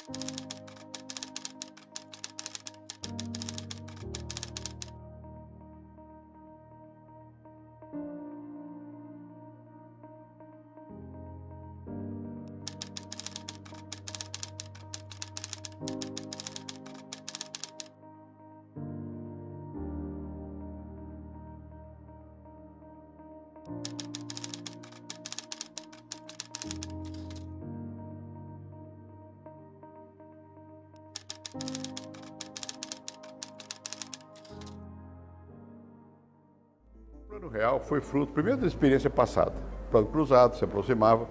O Plano Real foi fruto, primeiro, da experiência passada. O plano cruzado se aproximava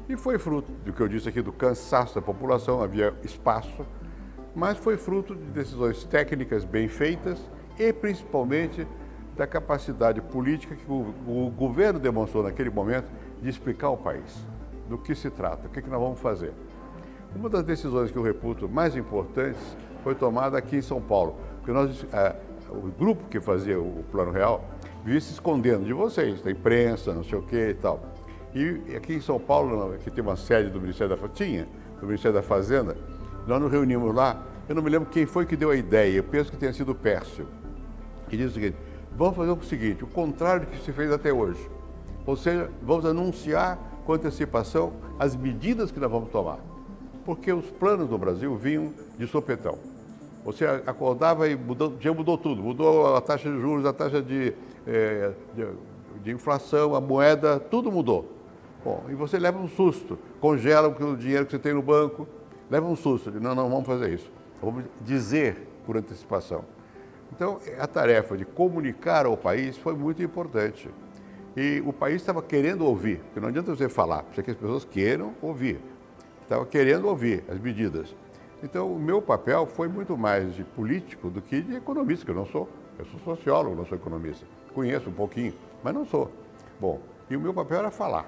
e foi fruto do que eu disse aqui, do cansaço da população, havia espaço, mas foi fruto de decisões técnicas bem feitas e, principalmente, da capacidade política que o governo demonstrou naquele momento de explicar ao país do que se trata, o que nós vamos fazer. Uma das decisões que eu reputo mais importantes foi tomada aqui em São Paulo, porque o grupo que fazia o Plano Real vivia se escondendo de vocês, da imprensa, não sei o que e tal. E aqui em São Paulo, que tem uma sede do Ministério da Fazenda, nós nos reunimos lá, eu não me lembro quem foi que deu a ideia, eu penso que tenha sido o Pércio, que disse o seguinte: vamos fazer o seguinte, o contrário do que se fez até hoje, ou seja, vamos anunciar com antecipação as medidas que nós vamos tomar, porque os planos do Brasil vinham de sopetão. Você acordava e mudou tudo, mudou a taxa de juros, a taxa de inflação, a moeda, tudo mudou. Bom, e você leva um susto, congela o dinheiro que você tem no banco, leva um susto, não vamos fazer isso, vamos dizer por antecipação. Então, a tarefa de comunicar ao país foi muito importante. E o país estava querendo ouvir, porque não adianta você falar, precisa que as pessoas queiram ouvir. Estava querendo ouvir as medidas. Então, o meu papel foi muito mais de político do que de economista, que eu não sou. Eu sou sociólogo, não sou economista. Conheço um pouquinho, mas não sou. Bom, e o meu papel era falar.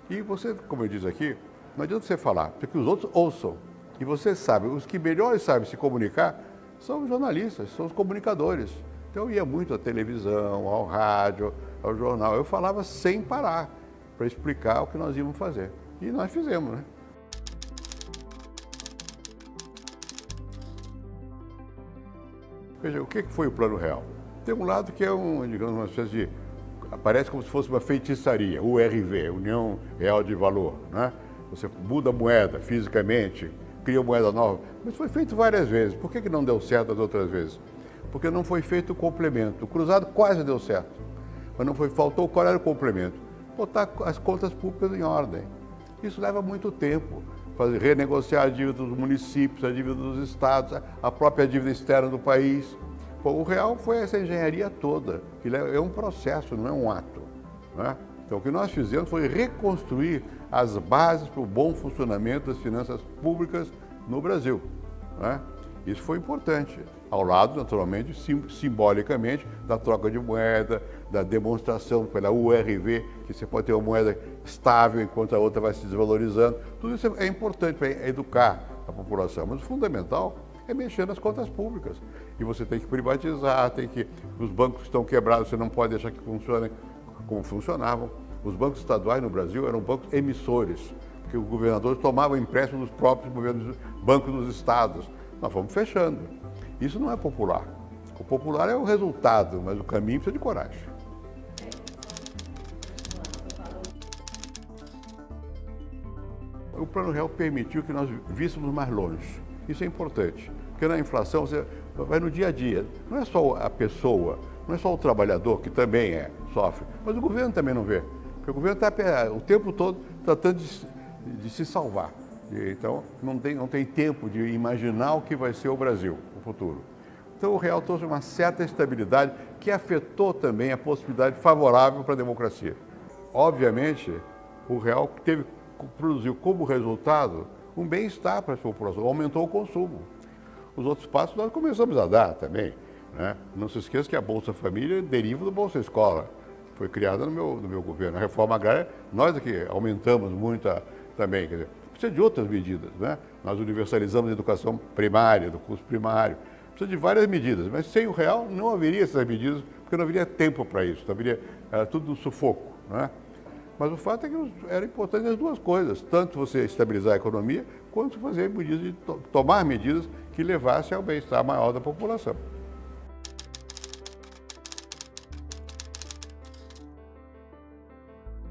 E você, como eu disse aqui, não adianta você falar, porque que os outros ouçam. E você sabe, os que melhores sabem se comunicar são os jornalistas, são os comunicadores. Então, eu ia muito à televisão, ao rádio, ao jornal. Eu falava sem parar, para explicar o que nós íamos fazer. E nós fizemos, né? Veja, o que foi o Plano Real? Tem um lado que é digamos, uma espécie de... Parece como se fosse uma feitiçaria, URV, União Real de Valor, né? Você muda a moeda fisicamente, cria moeda nova, mas foi feito várias vezes. Por que não deu certo as outras vezes? Porque não foi feito o complemento. O cruzado quase deu certo, mas não foi, faltou qual era o complemento? Botar as contas públicas em ordem. Isso leva muito tempo. Renegociar a dívida dos municípios, a dívida dos estados, a própria dívida externa do país. Bom, o Real foi essa engenharia toda. Ele é um processo, não é um ato, né? Então, o que nós fizemos foi reconstruir as bases para o bom funcionamento das finanças públicas no Brasil, né? Isso foi importante, ao lado, naturalmente, simbolicamente, da troca de moeda, da demonstração pela URV, que você pode ter uma moeda estável enquanto a outra vai se desvalorizando. Tudo isso é importante para educar a população, mas o fundamental é mexer nas contas públicas. E você tem que privatizar, os bancos que estão quebrados, você não pode deixar que funcionem como funcionavam. Os bancos estaduais no Brasil eram bancos emissores, porque os governadores tomavam empréstimo dos próprios bancos dos estados. Nós fomos fechando. Isso não é popular. O popular é o resultado, mas o caminho precisa de coragem. O Plano Real permitiu que nós víssemos mais longe. Isso é importante, porque na inflação você vai no dia a dia. Não é só a pessoa, não é só o trabalhador, que também sofre, mas o governo também não vê. Porque o governo está o tempo todo tratando de se salvar. Então, não tem tempo de imaginar o que vai ser o Brasil, o futuro. Então, o Real trouxe uma certa estabilidade que afetou também a possibilidade favorável para a democracia. Obviamente, o Real produziu como resultado um bem-estar para a população, aumentou o consumo. Os outros passos nós começamos a dar também, né? Não se esqueça que a Bolsa Família deriva do Bolsa Escola. Foi criada no meu governo. A reforma agrária, nós aqui aumentamos muito também. Quer dizer, precisa de outras medidas, né? Nós universalizamos a educação primária, do curso primário. Precisa de várias medidas, mas sem o Real não haveria essas medidas, porque não haveria tempo para isso, não haveria, era tudo no sufoco, né? Mas o fato é que era importante as duas coisas, tanto você estabilizar a economia, quanto fazer medidas tomar medidas que levassem ao bem-estar maior da população.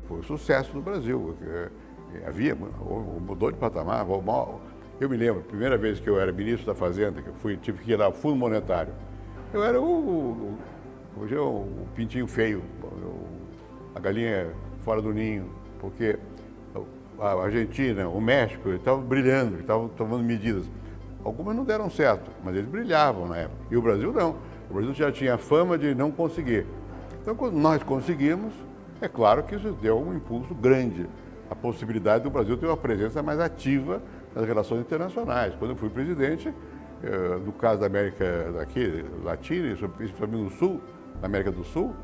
Foi um sucesso no Brasil. Mudou de patamar. Eu me lembro, a primeira vez que eu era ministro da Fazenda, que tive que ir lá ao Fundo Monetário, eu era o pintinho feio, a galinha fora do ninho, porque a Argentina, o México, estavam brilhando, estavam tomando medidas. Algumas não deram certo, mas eles brilhavam na época. E o Brasil não. O Brasil já tinha fama de não conseguir. Então, quando nós conseguimos, é claro que isso deu um impulso grande. A possibilidade do Brasil ter uma presença mais ativa nas relações internacionais. Quando eu fui presidente, no caso da América Latina, principalmente no Sul, na América do Sul,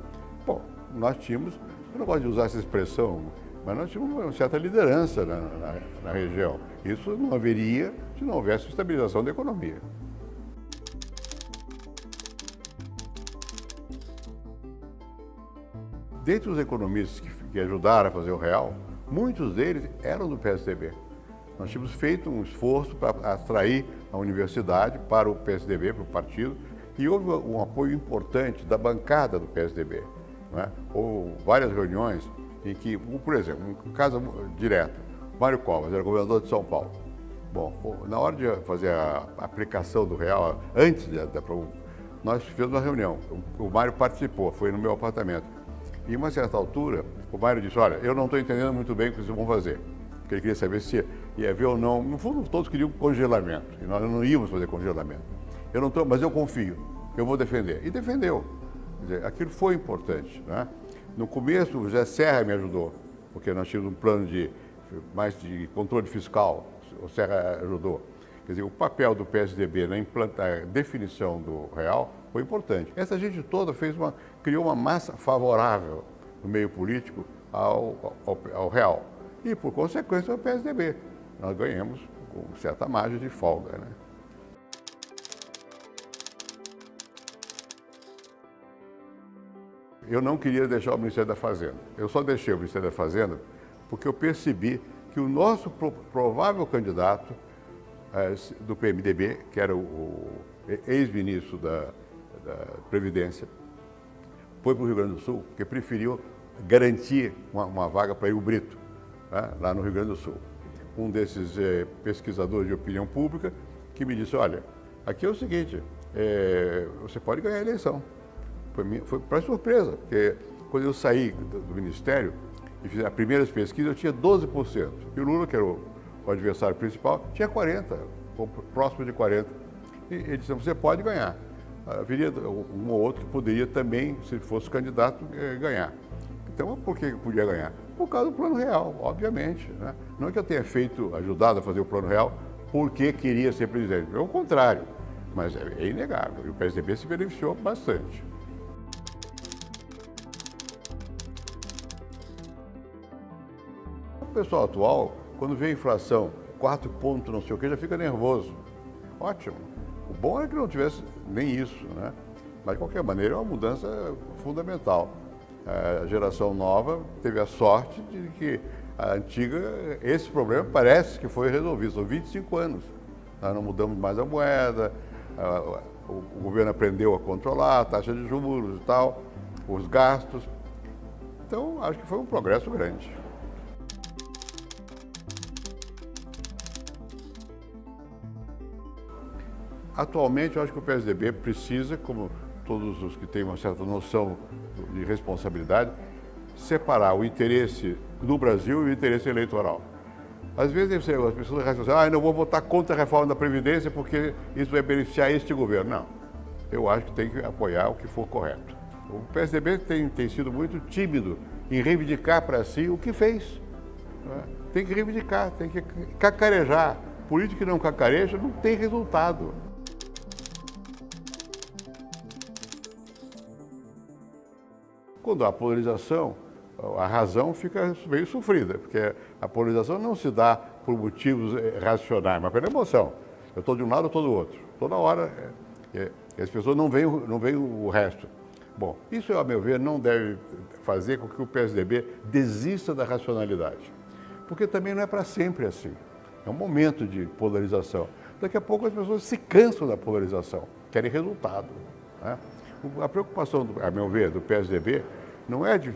bom, nós tínhamos, eu não gosto de usar essa expressão, mas nós tínhamos uma certa liderança na região. Isso não haveria se não houvesse estabilização da economia. Dentre os economistas que ajudaram a fazer o real, muitos deles eram do PSDB. Nós tínhamos feito um esforço para atrair a universidade para o PSDB, para o partido, e houve um apoio importante da bancada do PSDB. Não é? Houve várias reuniões em que, por exemplo, um caso direto, Mário Covas era governador de São Paulo. Bom, na hora de fazer a aplicação do real, nós fizemos uma reunião, o Mário participou, foi no meu apartamento. E, a uma certa altura, o Mário disse, olha, eu não estou entendendo muito bem o que vocês vão fazer. Porque ele queria saber se ia haver ou não. No fundo, todos queriam congelamento. E nós não íamos fazer congelamento. Mas eu confio, eu vou defender. E defendeu. Quer dizer, aquilo foi importante. Né? No começo, o José Serra me ajudou, porque nós tínhamos um plano mais de controle fiscal. O Serra ajudou. Quer dizer, o papel do PSDB na definição do real foi importante. Essa gente toda criou uma massa favorável no meio político ao real. E, por consequência, o PSDB. Nós ganhamos com certa margem de folga. Né? Eu não queria deixar o Ministério da Fazenda. Eu só deixei o Ministério da Fazenda porque eu percebi que o nosso provável candidato do PMDB, que era o ex-ministro da Previdência, foi para o Rio Grande do Sul, porque preferiu garantir uma vaga para Rio Brito, né, lá no Rio Grande do Sul. Um desses pesquisadores de opinião pública que me disse, olha, aqui é o seguinte, você pode ganhar a eleição. Foi para surpresa, porque quando eu saí do Ministério e fiz as primeiras pesquisas, eu tinha 12%. E o Lula, que era o adversário principal, tinha 40%, próximo de 40%. E ele disse, você pode ganhar. Haveria um ou outro que poderia também, se fosse candidato, ganhar. Então, por que podia ganhar? Por causa do Plano Real, obviamente. Né? Não é que eu tenha ajudado a fazer o Plano Real porque queria ser presidente. É o contrário, mas é inegável. E o PSDB se beneficiou bastante. O pessoal atual, quando vê a inflação, 4 pontos, não sei o que, já fica nervoso. Ótimo. O bom é que não tivesse nem isso, né? Mas, de qualquer maneira, é uma mudança fundamental. A geração nova teve a sorte de que a antiga, esse problema parece que foi resolvido. São 25 anos. Nós não mudamos mais a moeda, o governo aprendeu a controlar a taxa de juros e tal, os gastos. Então, acho que foi um progresso grande. Atualmente, eu acho que o PSDB precisa, como todos os que têm uma certa noção de responsabilidade, separar o interesse do Brasil e o interesse eleitoral. Às vezes as pessoas raciocinam, eu não vou votar contra a reforma da Previdência porque isso vai beneficiar este governo. Não, eu acho que tem que apoiar o que for correto. O PSDB tem sido muito tímido em reivindicar para si o que fez. Né? Tem que reivindicar, tem que cacarejar. Político que não cacareja não tem resultado. Quando há polarização, a razão fica meio sofrida, porque a polarização não se dá por motivos racionais, mas pela emoção. Eu estou de um lado, eu estou do outro. Toda hora, as pessoas não veem o resto. Bom, isso, a meu ver, não deve fazer com que o PSDB desista da racionalidade. Porque também não é para sempre assim. É um momento de polarização. Daqui a pouco as pessoas se cansam da polarização, querem resultado, né? A preocupação, a meu ver, do PSDB não é de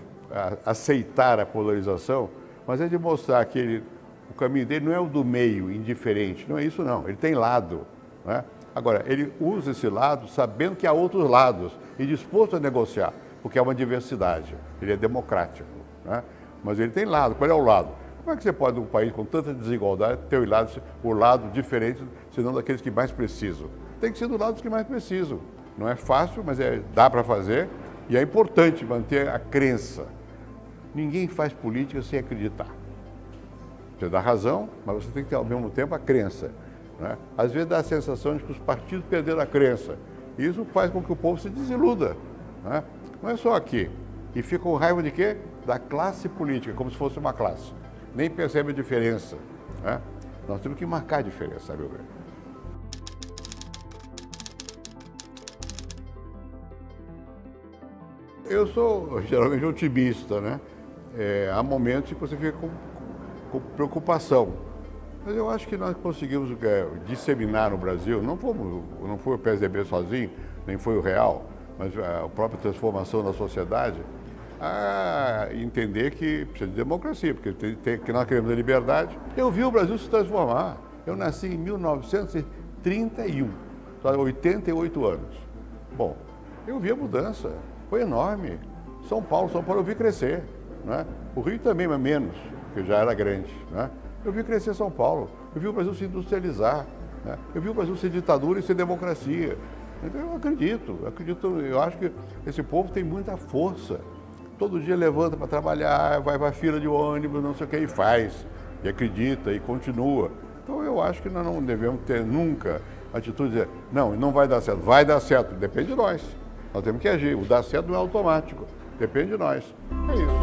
aceitar a polarização, mas é de mostrar que o caminho dele não é o do meio, indiferente. Não é isso, não. Ele tem lado, né? Agora, ele usa esse lado sabendo que há outros lados e disposto a negociar, porque é uma diversidade. Ele é democrático, né? Mas ele tem lado. Qual é o lado? Como é que você pode, num país com tanta desigualdade, ter o lado diferente, senão daqueles que mais precisam? Tem que ser do lado dos que mais precisam. Não é fácil, mas dá para fazer e é importante manter a crença. Ninguém faz política sem acreditar. Você dá razão, mas você tem que ter ao mesmo tempo a crença, né? Às vezes dá a sensação de que os partidos perderam a crença. Isso faz com que o povo se desiluda, né? Não é só aqui. E fica com raiva de quê? Da classe política, como se fosse uma classe. Nem percebe a diferença, né? Nós temos que marcar a diferença, a meu ver. Eu sou geralmente otimista, né? Há momentos que você fica com preocupação. Mas eu acho que nós conseguimos disseminar no Brasil, não foi o PSDB sozinho, nem foi o Real, mas a própria transformação da sociedade, a entender que precisa de democracia, porque que nós queremos a liberdade. Eu vi o Brasil se transformar. Eu nasci em 1931, há 88 anos. Bom, eu vi a mudança, foi enorme. São Paulo eu vi crescer, né? O Rio também, mas menos, porque já era grande, né? Eu vi crescer São Paulo, eu vi o Brasil se industrializar, né? Eu vi o Brasil ser ditadura e ser democracia. Então eu acredito, eu acho que esse povo tem muita força. Todo dia levanta para trabalhar, vai para a fila de ônibus, não sei o que, e faz, e acredita, e continua. Então eu acho que nós não devemos ter nunca a atitude de dizer, não vai dar certo. Vai dar certo, depende de nós. Nós temos que agir. O dar certo não é automático, depende de nós. É isso.